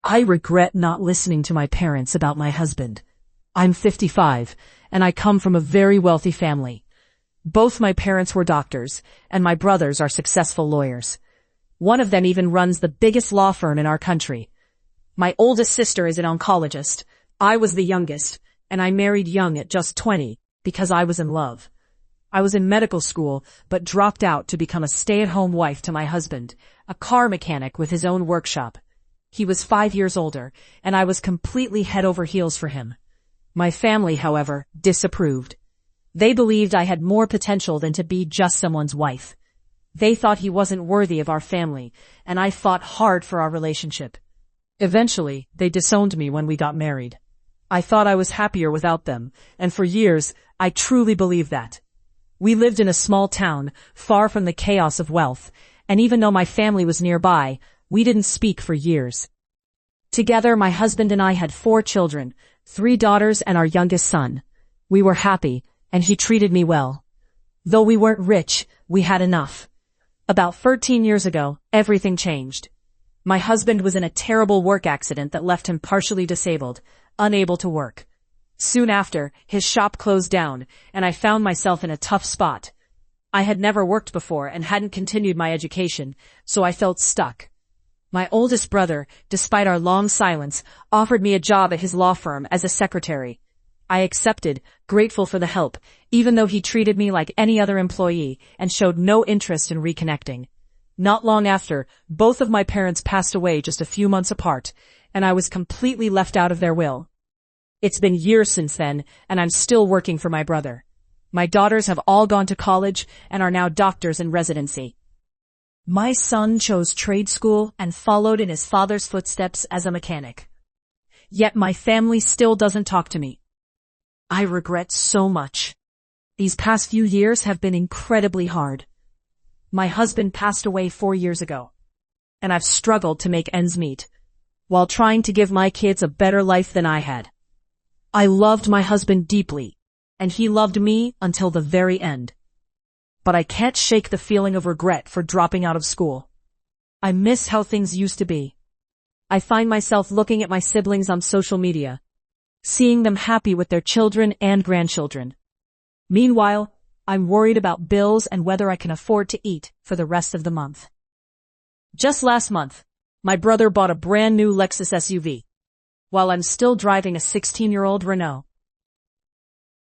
I regret not listening to my parents about my husband. I'm 55, and I come from a very wealthy family. Both my parents were doctors, and my brothers are successful lawyers. One of them even runs the biggest law firm in our country. My oldest sister is an oncologist. I was the youngest, and I married young at just 20 because I was in love. I was in medical school, but dropped out to become a stay-at-home wife to my husband, a car mechanic with his own workshop. He was 5 years older, and I was completely head over heels for him. My family, however, disapproved. They believed I had more potential than to be just someone's wife. They thought he wasn't worthy of our family, and I fought hard for our relationship. Eventually, they disowned me when we got married. I thought I was happier without them, and for years, I truly believed that. We lived in a small town, far from the chaos of wealth, and even though my family was nearby, we didn't speak for years. Together, my husband and I had 4 children, 3 daughters and our youngest son. We were happy, and he treated me well. Though we weren't rich, we had enough. About 13 years ago, everything changed. My husband was in a terrible work accident that left him partially disabled, unable to work. Soon after, his shop closed down, and I found myself in a tough spot. I had never worked before and hadn't continued my education, so I felt stuck. My oldest brother, despite our long silence, offered me a job at his law firm as a secretary. I accepted, grateful for the help, even though he treated me like any other employee and showed no interest in reconnecting. Not long after, both of my parents passed away just a few months apart, and I was completely left out of their will. It's been years since then, and I'm still working for my brother. My daughters have all gone to college and are now doctors in residency. My son chose trade school and followed in his father's footsteps as a mechanic. Yet my family still doesn't talk to me. I regret so much. These past few years have been incredibly hard. My husband passed away 4 years ago, and I've struggled to make ends meet, while trying to give my kids a better life than I had. I loved my husband deeply, and he loved me until the very end. But I can't shake the feeling of regret for dropping out of school. I miss how things used to be. I find myself looking at my siblings on social media, seeing them happy with their children and grandchildren. Meanwhile, I'm worried about bills and whether I can afford to eat for the rest of the month. Just last month, my brother bought a brand new Lexus SUV, while I'm still driving a 16-year-old Renault.